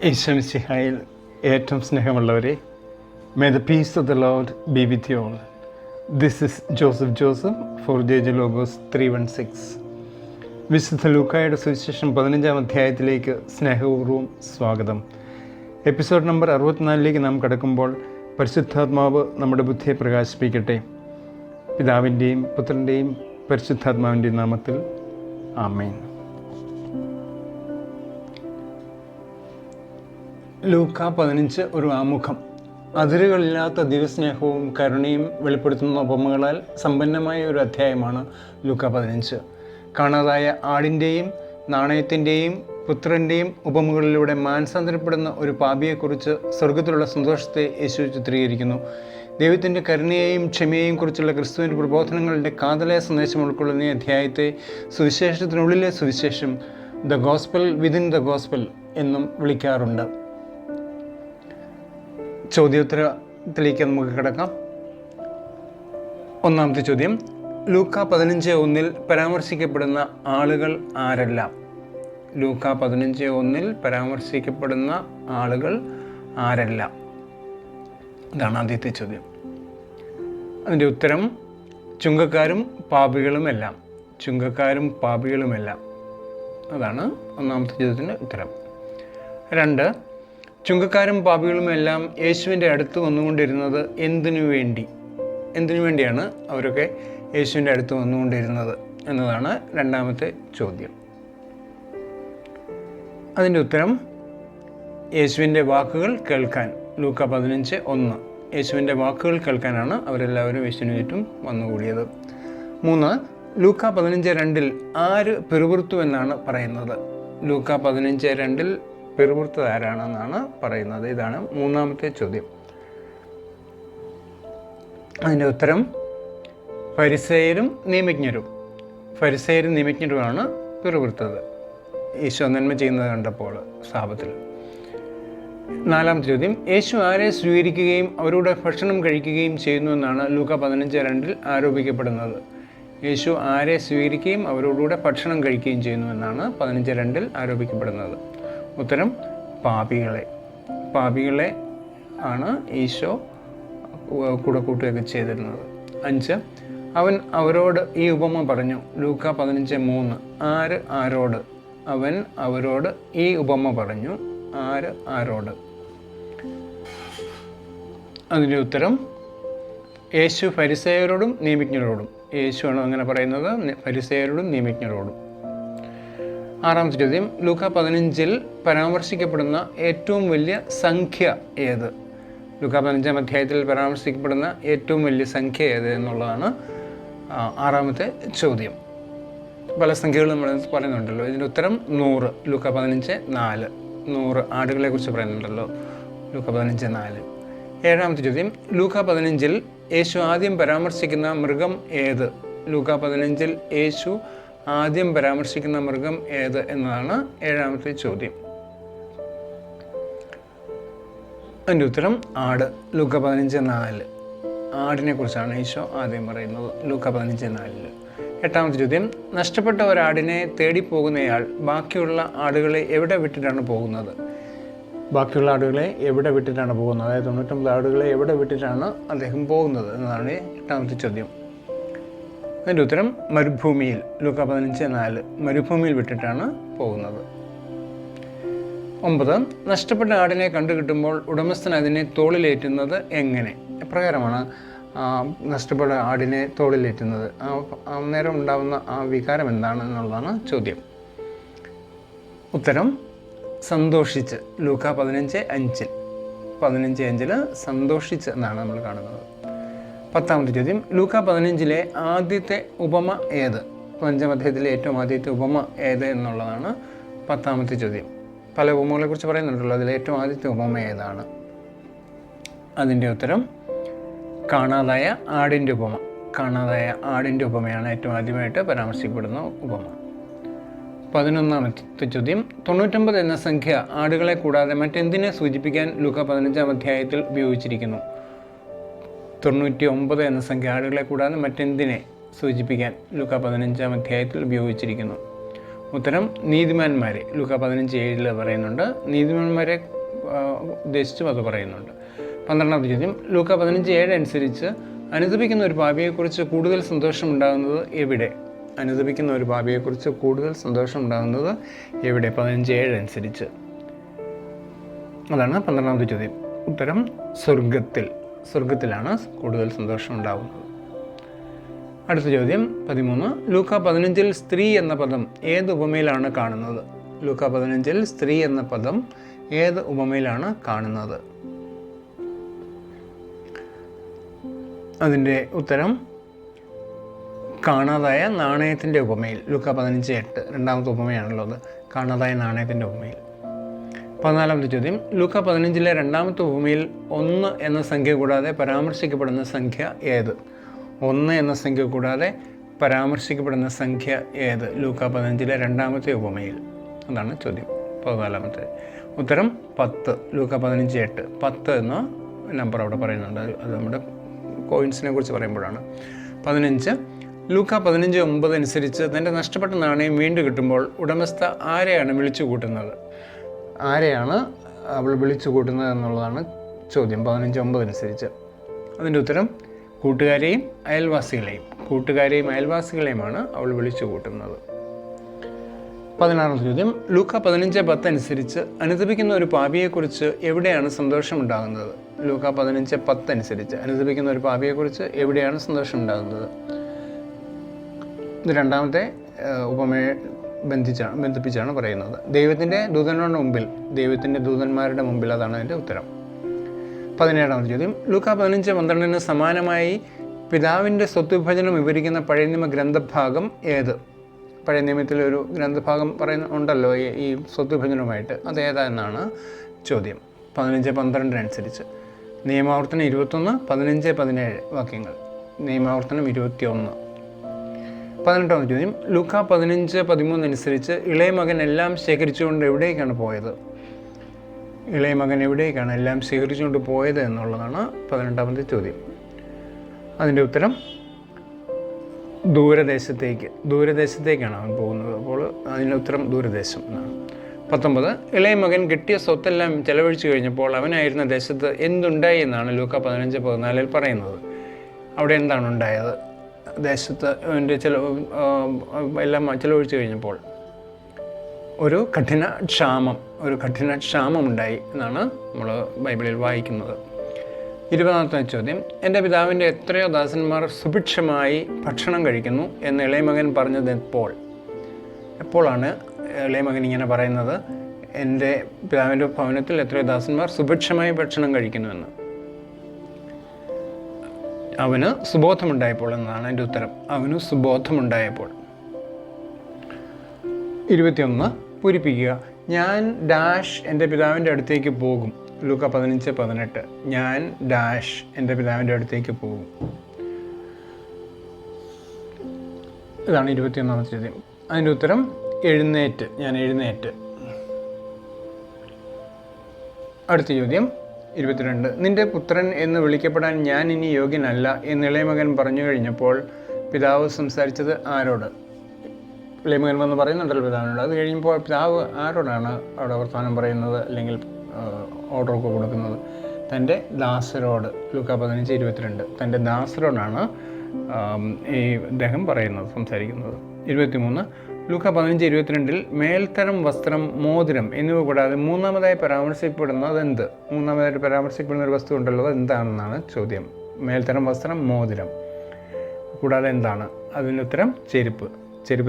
ഈശോമിശിഹായിൽ ഏറ്റവും സ്നേഹമുള്ളവരെ, may the peace of the lord be with you all. This is Joseph for J logos 316. വിശുദ്ധ ലൂക്കായുടെ സുവിശേഷം 15-ാം അധ്യായത്തിലേക്ക് സ്നേഹപൂർവ്വം സ്വാഗതം. എപ്പിസോഡ് നമ്പർ 64 നാം കടക്കുമ്പോൾ പരിശുദ്ധാത്മാവ് നമ്മുടെ ബുദ്ധിയെ പ്രകാശിപ്പിക്കട്ടെ. പിതാവിൻ്റെയും പുത്രൻ്റെയും പരിശുദ്ധാത്മാവിൻ്റെയും നാമത്തിൽ ആമേൻ. ലൂക്ക 15 ഒരു ആമുഖം. അതിരുകളില്ലാത്ത ദിവസ്നേഹവും കരുണയും വെളിപ്പെടുത്തുന്ന ഉപമകളാൽ സമ്പന്നമായ ഒരു അധ്യായമാണ് ലൂക്ക 15. കാണാതായ ആടിൻ്റെയും നാണയത്തിൻ്റെയും പുത്രൻ്റെയും ഉപമകളിലൂടെ മാനസാന്തരപ്പെടുന്ന ഒരു പാപിയെക്കുറിച്ച് സ്വർഗത്തിലുള്ള സന്തോഷത്തെ യേശു ചിത്രീകരിക്കുന്നു. ദൈവത്തിൻ്റെ കരുണയെയും ക്ഷമയെയും കുറിച്ചുള്ള ക്രിസ്തുവിൻ്റെ പ്രബോധനങ്ങളുടെ കാതലായ സന്ദേശം ഉൾക്കൊള്ളുന്ന ഈ അധ്യായത്തെ സുവിശേഷത്തിനുള്ളിലെ സുവിശേഷം, the gospel within the gospel എന്നും വിളിക്കാറുണ്ട്. ചോദ്യോത്തരത്തിലേക്ക് നമുക്ക് കിടക്കാം. ഒന്നാമത്തെ ചോദ്യം, ലൂക്ക 15:1 പരാമർശിക്കപ്പെടുന്ന ആളുകൾ ആരെല്ലാം? ലൂക്ക 15:1 പരാമർശിക്കപ്പെടുന്ന ആളുകൾ ആരെല്ലാം? ഇതാണ് ആദ്യത്തെ ചോദ്യം. അതിൻ്റെ ഉത്തരം ചുങ്കക്കാരും പാപികളുമെല്ലാം. ചുങ്കക്കാരും പാപികളുമെല്ലാം. അതാണ് ഒന്നാമത്തെ ചോദ്യത്തിൻ്റെ ഉത്തരം. 2, ചുങ്കക്കാരും പാപികളുമെല്ലാം യേശുവിൻ്റെ അടുത്ത് വന്നുകൊണ്ടിരുന്നത് എന്തിനു വേണ്ടിയാണ് അവരൊക്കെ യേശുവിൻ്റെ അടുത്ത് വന്നുകൊണ്ടിരുന്നത് എന്നതാണ് രണ്ടാമത്തെ ചോദ്യം. അതിൻ്റെ ഉത്തരം യേശുവിൻ്റെ വാക്കുകൾ കേൾക്കാൻ. ലൂക്ക 15:1 യേശുവിൻ്റെ വാക്കുകൾ കേൾക്കാനാണ് അവരെല്ലാവരും യേശുവിന് ചുറ്റും വന്നുകൂടിയത്. 3, ലൂക്ക 15:2 ആര് പിറുപിറുത്തു എന്നാണ് പറയുന്നത്? ലൂക്ക 15:2 പിറുപിറുത്തത് ആരാണെന്നാണ് പറയുന്നത്. ഇതാണ് മൂന്നാമത്തെ ചോദ്യം. അതിൻ്റെ ഉത്തരം ഫരിസേയരും നിയമജ്ഞരുമാണ് പിറുപിറുത്തത് യേശു നന്മ ചെയ്യുന്നത് കണ്ടപ്പോൾ സാബത്തിൽ. 4-ാമത്തെ ചോദ്യം, യേശു ആരെ സ്വീകരിക്കുകയും അവരോട് ഭക്ഷണം കഴിക്കുകയും ചെയ്യുന്നുവെന്നാണ് ലൂക്ക 15:2 ആരോപിക്കപ്പെടുന്നത്? യേശു ആരെ സ്വീകരിക്കുകയും അവരോടുകൂടെ ഭക്ഷണം കഴിക്കുകയും ചെയ്യുന്നുവെന്നാണ് 15:2 ആരോപിക്കപ്പെടുന്നത്? ഉത്തരം പാപികളെ ആണ് ഈശോ കൂടെ കൂട്ടുകയൊക്കെ ചെയ്തിരുന്നത്. 5, അവൻ അവരോട് ഈ ഉപമ പറഞ്ഞു. ലൂക്ക 15:3 ആരോട്? അവൻ അവരോട് ഈ ഉപമ പറഞ്ഞു. ആരോട്? അതിൻ്റെ ഉത്തരം യേശു ഫരിസേയരോടും നിയമജ്ഞരോടും. യേശുവാണ് അങ്ങനെ പറയുന്നത്, ഫരിസേയരോടും നിയമജ്ഞരോടും. 6-ാമത്തെ ചോദ്യം, ലൂക്ക 15 പരാമർശിക്കപ്പെടുന്ന ഏറ്റവും വലിയ സംഖ്യ ഏത്? ലൂക്ക 15-ാം അധ്യായത്തിൽ പരാമർശിക്കപ്പെടുന്ന ഏറ്റവും വലിയ സംഖ്യ ഏത് എന്നുള്ളതാണ് 6-ാമത്തെ ചോദ്യം. പല സംഖ്യകളും നമ്മൾ പറയുന്നുണ്ടല്ലോ. ഇതിൻ്റെ ഉത്തരം 100. ലൂക്ക 15:4 100 ആടുകളെ കുറിച്ച് പറയുന്നുണ്ടല്ലോ. ലൂക്ക 15:4. 7-ാമത്തെ ചോദ്യം, ലൂക്ക 15 യേശു ആദ്യം പരാമർശിക്കുന്ന മൃഗം ഏത്? ലൂക്ക 15 യേശു ആദ്യം പരാമർശിക്കുന്ന മൃഗം ഏത് എന്നതാണ് 7-ാമത്തെ ചോദ്യം. അതിൻ്റെ ഉത്തരം ആട്. ലൂക്ക 15:4 ആടിനെ കുറിച്ചാണ് ഈശോ ആദ്യം പറയുന്നത്. ലൂക്ക 15:4. 8-ാമത്തെ ചോദ്യം, നഷ്ടപ്പെട്ട ഒരാടിനെ തേടിപ്പോകുന്നയാൾ ബാക്കിയുള്ള ആടുകളെ എവിടെ വിട്ടിട്ടാണ് പോകുന്നത്? ബാക്കിയുള്ള ആടുകളെ എവിടെ വിട്ടിട്ടാണ് പോകുന്നത്? അതായത് 99 ആടുകളെ എവിടെ വിട്ടിട്ടാണ് അദ്ദേഹം പോകുന്നത് എന്നതാണ് 8-ാമത്തെ ചോദ്യം. അതിൻ്റെ ഉത്തരം മരുഭൂമിയിൽ. ലൂക്ക 15:4 മരുഭൂമിയിൽ വിട്ടിട്ടാണ് പോകുന്നത്. 9, നഷ്ടപ്പെട്ട ആടിനെ കണ്ടുകിട്ടുമ്പോൾ ഉടമസ്ഥൻ അതിനെ തോളിലേറ്റുന്നത് എങ്ങനെ? എപ്രകാരമാണ് നഷ്ടപ്പെട്ട ആടിനെ തോളിലേറ്റുന്നത്? അന്നേരം ഉണ്ടാകുന്ന ആ വികാരം എന്താണ് എന്നുള്ളതാണ് ചോദ്യം. ഉത്തരം സന്തോഷിച്ച്. ലൂക്ക 15:5 സന്തോഷിച്ച് എന്നാണ് നമ്മൾ കാണുന്നത്. 10-ാമത്തെ ചോദ്യം, ലൂക്ക 15 ആദ്യത്തെ ഉപമ ഏത്? 15-ാം അധ്യായത്തിലെ ഏറ്റവും ആദ്യത്തെ ഉപമ ഏത് എന്നുള്ളതാണ് 10-ാമത്തെ ചോദ്യം. പല ഉപമകളെ കുറിച്ച് പറയുന്നുണ്ടല്ലോ, അതിലെ ഏറ്റവും ആദ്യത്തെ ഉപമ ഏതാണ്? അതിൻ്റെ ഉത്തരം കാണാതായ ആടിൻ്റെ ഉപമ. കാണാതായ ആടിൻ്റെ ഉപമയാണ് ഏറ്റവും ആദ്യമായിട്ട് പരാമർശിക്കപ്പെടുന്ന ഉപമ. 11-ാമത്തെ ചോദ്യം, 99 എന്ന സംഖ്യ ആടുകളെ കൂടാതെ മറ്റെന്തിനെ സൂചിപ്പിക്കാൻ ലൂക്ക 15-ാം അധ്യായത്തിൽ ഉപയോഗിച്ചിരിക്കുന്നു? 99 എന്ന സംഖ്യ ആടുകളെ കൂടാതെ മറ്റെന്തിനെ സൂചിപ്പിക്കാൻ ലൂക്ക 15-ാം അധ്യായത്തിൽ ഉപയോഗിച്ചിരിക്കുന്നു? ഉത്തരം നീതിമാന്മാരെ. ലൂക്ക 15:7 പറയുന്നുണ്ട്. നീതിമാന്മാരെ ഉദ്ദേശിച്ചും അത് പറയുന്നുണ്ട്. 12ാമത്തെ ചോദ്യം, ലൂക്ക 15:7 അനുസരിച്ച് അനുദപിക്കുന്ന ഒരു പാപിയെക്കുറിച്ച് കൂടുതൽ സന്തോഷം ഉണ്ടാകുന്നത് എവിടെ? അനുദപിക്കുന്ന ഒരു പാപിയെക്കുറിച്ച് കൂടുതൽ സന്തോഷം ഉണ്ടാകുന്നത് എവിടെ? 15:7 അനുസരിച്ച്. അതാണ് 12ാമത്തെ ചോദ്യം. ഉത്തരം സ്വർഗത്തിലാണ് കൂടുതൽ സന്തോഷം ഉണ്ടാകുന്നത്. അടുത്ത ചോദ്യം 13. ലൂക്ക 15 സ്ത്രീ എന്ന പദം ഏത് ഉപമയിലാണ് കാണുന്നത്? ലൂക്ക 15 സ്ത്രീ എന്ന പദം ഏത് ഉപമയിലാണ് കാണുന്നത്? അതിൻ്റെ ഉത്തരം കാണാതായ നാണയത്തിൻ്റെ ഉപമയിൽ. ലൂക്ക 15:8 രണ്ടാമത്തെ ഉപമയാണല്ലോ അത്. കാണാതായ നാണയത്തിൻ്റെ ഉപമയിൽ. 14ാമത്തെ ചോദ്യം, ലൂക്ക 15 രണ്ടാമത്തെ ഉപമയിൽ 1 എന്ന സംഖ്യ കൂടാതെ പരാമർശിക്കപ്പെടുന്ന സംഖ്യ ഏത്? 1 എന്ന സംഖ്യ കൂടാതെ പരാമർശിക്കപ്പെടുന്ന സംഖ്യ ഏത്? ലൂക്ക 15 രണ്ടാമത്തെ ഉപമയിൽ. അതാണ് ചോദ്യം. 14ാമത്തെ ഉത്തരം 10. ലൂക്ക 15:8 10 എന്ന നമ്പർ അവിടെ പറയുന്നുണ്ട്. അത് നമ്മുടെ കോയിൻസിനെ കുറിച്ച് പറയുമ്പോഴാണ്. 15. ലൂക്ക 15:9 അനുസരിച്ച് തൻ്റെ നഷ്ടപ്പെട്ട നാണയം വീണ്ടും കിട്ടുമ്പോൾ ഉടമസ്ഥ ആരെയാണ് വിളിച്ചു കൂട്ടുന്നത്? ആരെയാണ് അവൾ വിളിച്ചു കൂട്ടുന്നത് എന്നുള്ളതാണ് ചോദ്യം. 15:9 അനുസരിച്ച്. അതിൻ്റെ ഉത്തരം കൂട്ടുകാരെയും അയൽവാസികളെയുമാണ് അവൾ വിളിച്ചു കൂട്ടുന്നത്. 16ാമത്തെ ചോദ്യം, ലൂക്ക 15:10 അനുസരിച്ച് അനുദപിക്കുന്ന ഒരു പാപിയെക്കുറിച്ച് എവിടെയാണ് സന്തോഷമുണ്ടാകുന്നത്? ലൂക്ക 15:10 അനുസരിച്ച് അനുദപിക്കുന്ന ഒരു പാപിയെക്കുറിച്ച് എവിടെയാണ് സന്തോഷമുണ്ടാകുന്നത്? ഇത് രണ്ടാമത്തെ ഉപമയെ ബന്ധിപ്പിച്ചാണ് പറയുന്നത്. ദൈവത്തിൻ്റെ ദൂതന്മാരുടെ മുമ്പിൽ. അതാണ് അതിൻ്റെ ഉത്തരം. 17ാമത്തെ ചോദ്യം, ലൂക്ക 15:12 സമാനമായി പിതാവിൻ്റെ സ്വത്തുവിഭജനം വിവരിക്കുന്ന പഴയ നിയമ ഗ്രന്ഥഭാഗം ഏത്? പഴയ നിയമത്തിലൊരു ഗ്രന്ഥഭാഗം ഉണ്ടല്ലോ ഈ സ്വത്തുവിഭജനവുമായിട്ട്. അതേതാ എന്നാണ് ചോദ്യം. 15:12 അനുസരിച്ച്. നിയമാവർത്തനം 21, 15-17 വാക്യങ്ങൾ. നിയമാവർത്തനം 21. 18ാമത്തെ ചോദ്യം, ലൂക്ക 15:13 അനുസരിച്ച് ഇളയ മകൻ എല്ലാം ശേഖരിച്ചുകൊണ്ട് എവിടേക്കാണ് പോയത്? ഇളയ മകൻ എവിടേക്കാണ് എല്ലാം ശേഖരിച്ചുകൊണ്ട് പോയത് എന്നുള്ളതാണ് 18ാമത്തെ ചോദ്യം. അതിൻ്റെ ഉത്തരം ദൂരദേശത്തേക്കാണ് അവൻ പോകുന്നത്. അപ്പോൾ അതിൻ്റെ ഉത്തരം ദൂരദേശം എന്നാണ്. 19. ഇളയ മകൻ കിട്ടിയ സ്വത്തെല്ലാം ചെലവഴിച്ചു കഴിഞ്ഞപ്പോൾ അവനായിരുന്ന ദേശത്ത് എന്തുണ്ടായി എന്നാണ് ലൂക്ക 15:14 പറയുന്നത്. അവിടെ എന്താണ് ഉണ്ടായത്? ദേശത്ത് അവൻ്റെ എല്ലാം ചെലവഴിച്ചു കഴിഞ്ഞപ്പോൾ ഒരു കഠിന ക്ഷാമം ഉണ്ടായി എന്നാണ് നമ്മൾ ബൈബിളിൽ വായിക്കുന്നത്. 20ാമത്തെ ചോദ്യം, എൻ്റെ പിതാവിൻ്റെ എത്രയോ ദാസന്മാർ സുഭിക്ഷമായി ഭക്ഷണം കഴിക്കുന്നു എന്ന് ഇളയ മകൻ പറഞ്ഞത് എപ്പോഴാണ് ഇളയ മകൻ ഇങ്ങനെ പറയുന്നത്? എൻ്റെ പിതാവിൻ്റെ ഭവനത്തിൽ എത്രയോ ദാസന്മാർ സുഭിക്ഷമായി ഭക്ഷണം കഴിക്കുന്നുവെന്ന്. അവന് സുബോധമുണ്ടായപ്പോൾ എന്നതാണ് എൻ്റെ ഉത്തരം. അവന് സുബോധമുണ്ടായപ്പോൾ. 21 പൂരിപ്പിക്കുക. ഞാൻ എൻ്റെ പിതാവിൻ്റെ അടുത്തേക്ക് പോകും. ലൂക്ക 15:18 ഞാൻ എൻ്റെ പിതാവിൻ്റെ അടുത്തേക്ക് പോകും. ഇതാണ് 21ാമത്തെ ചോദ്യം. അതിൻ്റെ ഉത്തരം ഞാൻ എഴുന്നേറ്റ്. അടുത്ത ചോദ്യം 22. നിന്റെ പുത്രൻ എന്ന് വിളിക്കപ്പെടാൻ ഞാൻ ഇനി യോഗ്യനല്ല എന്ന് ഇളയ മകൻ പറഞ്ഞു കഴിഞ്ഞപ്പോൾ പിതാവ് സംസാരിച്ചത് ആരോട്? ഇളയ മകൻ വന്ന് പറയുന്നുണ്ടല്ലോ പിതാവിനോട്. അത് കഴിയുമ്പോൾ പിതാവ് ആരോടാണ് അവിടെ വർത്തമാനം പറയുന്നത് അല്ലെങ്കിൽ ഓർഡറൊക്കെ കൊടുക്കുന്നത്? തൻ്റെ ദാസരോട്. ലൂക്ക 15:22 തൻ്റെ ദാസരോടാണ് ഈ അദ്ദേഹം സംസാരിക്കുന്നത്. 23. ലൂക്ക 15:22 മേൽത്തരം വസ്ത്രം, മോതിരം എന്നിവ കൂടാതെ മൂന്നാമതായിട്ട് പരാമർശിക്കപ്പെടുന്ന ഒരു വസ്തു ഉണ്ടല്ലോ, അത് എന്താണെന്നാണ് ചോദ്യം. മേൽത്തരം വസ്ത്രം, മോതിരം കൂടാതെ എന്താണ്? അതിൻ്റെ ഉത്തരം ചെരുപ്പ്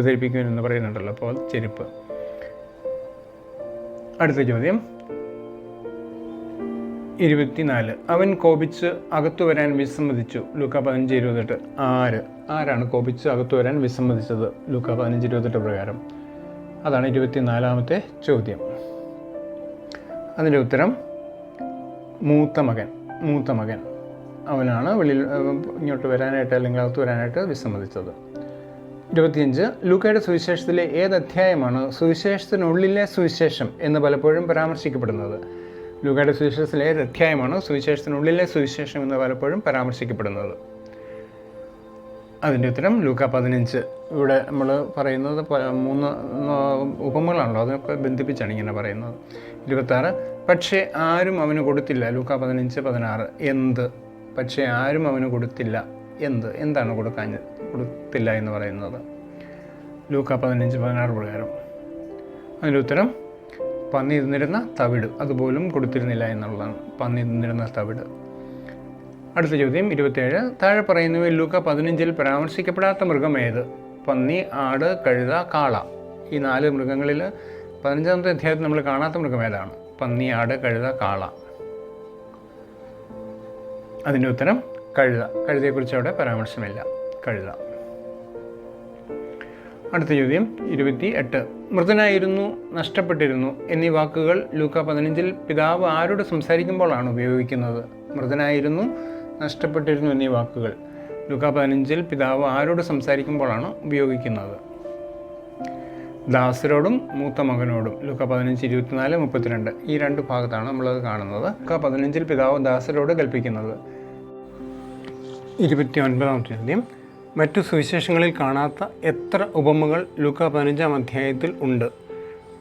ധരിപ്പിക്കുമെന്ന് പറയുന്നുണ്ടല്ലോ, അപ്പോൾ ചെരുപ്പ്. അടുത്ത ചോദ്യം 24. അവൻ കോപിച്ച് അകത്തു വരാൻ വിസമ്മതിച്ചു. ലൂക്ക 15:28 ആരാണ് കോപിച്ച് അകത്തു വരാൻ വിസമ്മതിച്ചത്? ലൂക്ക 15:28 പ്രകാരം. അതാണ് 24ാമത്തെ ചോദ്യം. അതിൻ്റെ ഉത്തരം മൂത്ത മകൻ. അവനാണ് ഇങ്ങോട്ട് വരാനായിട്ട് അല്ലെങ്കിൽ അകത്തു വരാനായിട്ട് വിസമ്മതിച്ചത്. 25. ലൂക്കയുടെ സുവിശേഷത്തിലെ ഏത് അധ്യായമാണ് സുവിശേഷത്തിനുള്ളിലെ സുവിശേഷം എന്ന് പലപ്പോഴും പരാമർശിക്കപ്പെടുന്നത്? ലൂക്കയുടെ സുവിശേഷത്തിലെ ഏത് അധ്യായമാണ് സുവിശേഷത്തിനുള്ളിലെ സുവിശേഷം എന്ന് പലപ്പോഴും പരാമർശിക്കപ്പെടുന്നത്? അതിൻ്റെ ഉത്തരം ലൂക്ക 15. ഇവിടെ നമ്മൾ പറയുന്നത് 3 ഉപമകളാണല്ലോ, അതൊക്കെ ബന്ധിപ്പിച്ചാണ് ഇങ്ങനെ പറയുന്നത്. 26, പക്ഷേ ആരും അവന് കൊടുത്തില്ല. ലൂക്ക 15:16. എന്ത്? പക്ഷേ ആരും അവന് കൊടുത്തില്ല. എന്താണ് കൊടുത്തില്ല എന്ന് പറയുന്നത്? ലൂക്ക 15:16 പ്രകാരം അതിൻ്റെ ഉത്തരം പന്നി തിന്നിരുന്ന തവിട്. അതുപോലും കൊടുത്തിരുന്നില്ല എന്നുള്ളതാണ്. പന്നി തിന്നിരുന്ന തവിട്. അടുത്ത ചോദ്യം 27. താഴെ പറയുന്നവയിൽ ലൂക്ക 15 പരാമർശിക്കപ്പെടാത്ത മൃഗം ഏത്? പന്നി, ആട്, കഴുത, കാള. ഈ 4 മൃഗങ്ങളിൽ 15-ാമത്തെ അധ്യായത്തിൽ നമ്മൾ കാണാത്ത മൃഗം ഏതാണ്? പന്നി, ആട്, കഴുത, കാള. അതിൻ്റെ ഉത്തരം കഴുത. കഴുതയെക്കുറിച്ച് അവിടെ പരാമർശമില്ല. കഴുത. അടുത്ത ചോദ്യം 28. മൃതനായിരുന്നു, നഷ്ടപ്പെട്ടിരുന്നു എന്നീ വാക്കുകൾ ലൂക്ക 15 പിതാവ് ആരോട് സംസാരിക്കുമ്പോഴാണ് ഉപയോഗിക്കുന്നത്? മൃതനായിരുന്നു, നഷ്ടപ്പെട്ടിരുന്നു എന്നീ വാക്കുകൾ ലൂക്ക 15 പിതാവ് ആരോട് സംസാരിക്കുമ്പോഴാണ് ഉപയോഗിക്കുന്നത്? ദാസരോടും മൂത്ത മകനോടും. ലൂക്ക 15:24-32 ഈ 2 ഭാഗത്താണ് നമ്മളത് കാണുന്നത്. ലൂക്ക 15 പിതാവ് ദാസരോട് കൽപ്പിക്കുന്നത്. 29-ാമത്തെ ചോദ്യം. മറ്റു സുവിശേഷങ്ങളിൽ കാണാത്ത എത്ര ഉപമകൾ ലൂക്ക 15-ാം അധ്യായത്തിൽ ഉണ്ട്?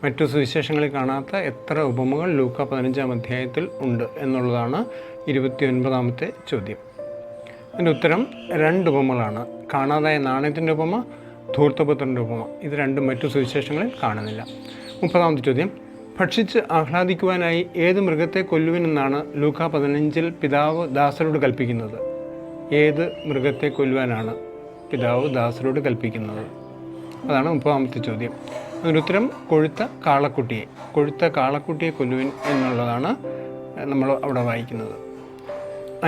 മറ്റു സുവിശേഷങ്ങളിൽ കാണാത്ത എത്ര ഉപമകൾ ലൂക്ക 15-ാം അധ്യായത്തിൽ ഉണ്ട് എന്നുള്ളതാണ് 29-ാമത്തെ ചോദ്യം. അതിൻ്റെ ഉത്തരം 2 ഉപമകളാണ്. കാണാതായ നാണയത്തിൻ്റെ ഉപമ, ധൂർത്തപുത്രൻ്റെ ഉപമ. ഇത് 2 മറ്റു സുവിശേഷങ്ങളിൽ കാണുന്നില്ല. 30-ാമത്തെ ചോദ്യം. ഭക്ഷിച്ച് ആഹ്ലാദിക്കുവാനായി ഏത് മൃഗത്തെ കൊല്ലുവിനെന്നാണ് ലൂക്ക 15 പിതാവ് ദാസരോട് കൽപ്പിക്കുന്നത്? ഏത് മൃഗത്തെ കൊല്ലുവാനാണ് പിതാവ് ദാസരോട് കൽപ്പിക്കുന്നത്? അതാണ് 30-ാമത്തെ ചോദ്യം. അതിൻ്റെ ഉത്തരം കൊഴുത്ത കാളക്കുട്ടിയെ കൊല്ലുവിൻ എന്നുള്ളതാണ് നമ്മൾ അവിടെ വായിക്കുന്നത്.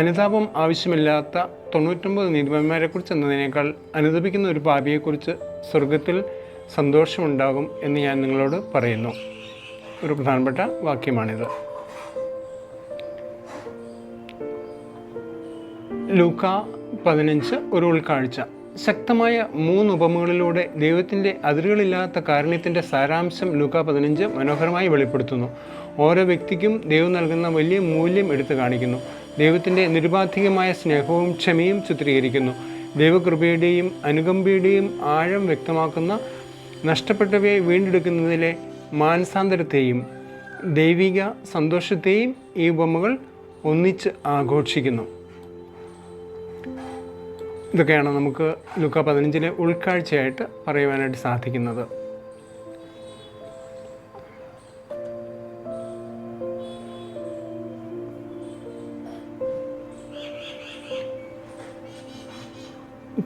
അനുതാപം ആവശ്യമില്ലാത്ത 99 നീതിമാന്മാരെക്കുറിച്ച് എന്നതിനേക്കാൾ അനുതപിക്കുന്ന ഒരു പാപിയെക്കുറിച്ച് സ്വർഗത്തിൽ സന്തോഷമുണ്ടാകും എന്ന് ഞാൻ നിങ്ങളോട് പറയുന്നു. ഒരു പ്രധാനപ്പെട്ട വാക്യമാണിത്. ലൂക്ക 15 ഒരു ഉൾക്കാഴ്ച. ശക്തമായ 3 ഉപമകളിലൂടെ ദൈവത്തിൻ്റെ അതിരുകളില്ലാത്ത കാരുണ്യത്തിൻ്റെ സാരാംശം ലൂക്ക 15 മനോഹരമായി വെളിപ്പെടുത്തുന്നു. ഓരോ വ്യക്തിക്കും ദൈവം നൽകുന്ന വലിയ മൂല്യം എടുത്തു കാണിക്കുന്നു. ദൈവത്തിൻ്റെ നിരുപാധികമായ സ്നേഹവും ക്ഷമയും ചിത്രീകരിക്കുന്നു. ദൈവകൃപയുടെയും അനുകമ്പയുടെയും ആഴം വ്യക്തമാക്കുന്ന നഷ്ടപ്പെട്ടവയെ വീണ്ടെടുക്കുന്നതിലെ മാനസാന്തരത്തെയും ദൈവിക സന്തോഷത്തെയും ഈ ഉപമകൾ ഒന്നിച്ച് ആഘോഷിക്കുന്നു. ഇതൊക്കെയാണ് നമുക്ക് ലൂക്ക 15 ഉൾക്കാഴ്ചയായിട്ട് പറയുവാനായിട്ട് സാധിക്കുന്നത്.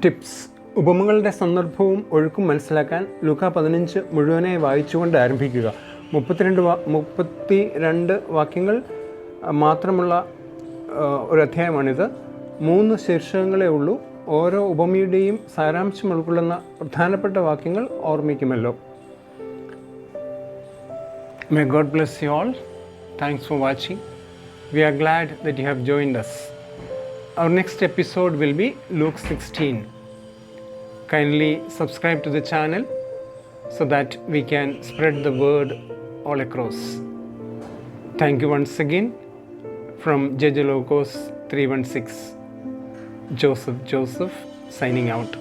ടിപ്സ്. ഉപമകളുടെ സന്ദർഭവും ഒഴുക്കും മനസ്സിലാക്കാൻ ലൂക്ക 15 മുഴുവനായി വായിച്ചുകൊണ്ട് ആരംഭിക്കുക. 32 വാക്യങ്ങൾ മാത്രമുള്ള ഒരു അധ്യായമാണിത്. 3 ശീർഷകങ്ങളേ ഉള്ളൂ. ഓരോ ഉപമയുടെയും സാരാംശം ഉൾക്കൊള്ളുന്ന പ്രധാനപ്പെട്ട വാക്യങ്ങൾ ഓർമ്മിക്കുമല്ലോ. May God bless you all. Thanks for watching. We are glad that you have joined us. Our next episode will be Luke 16. Kindly subscribe to the channel so that we can spread the word all across. Thank you once again. From JJ Locos 316. Joseph signing out.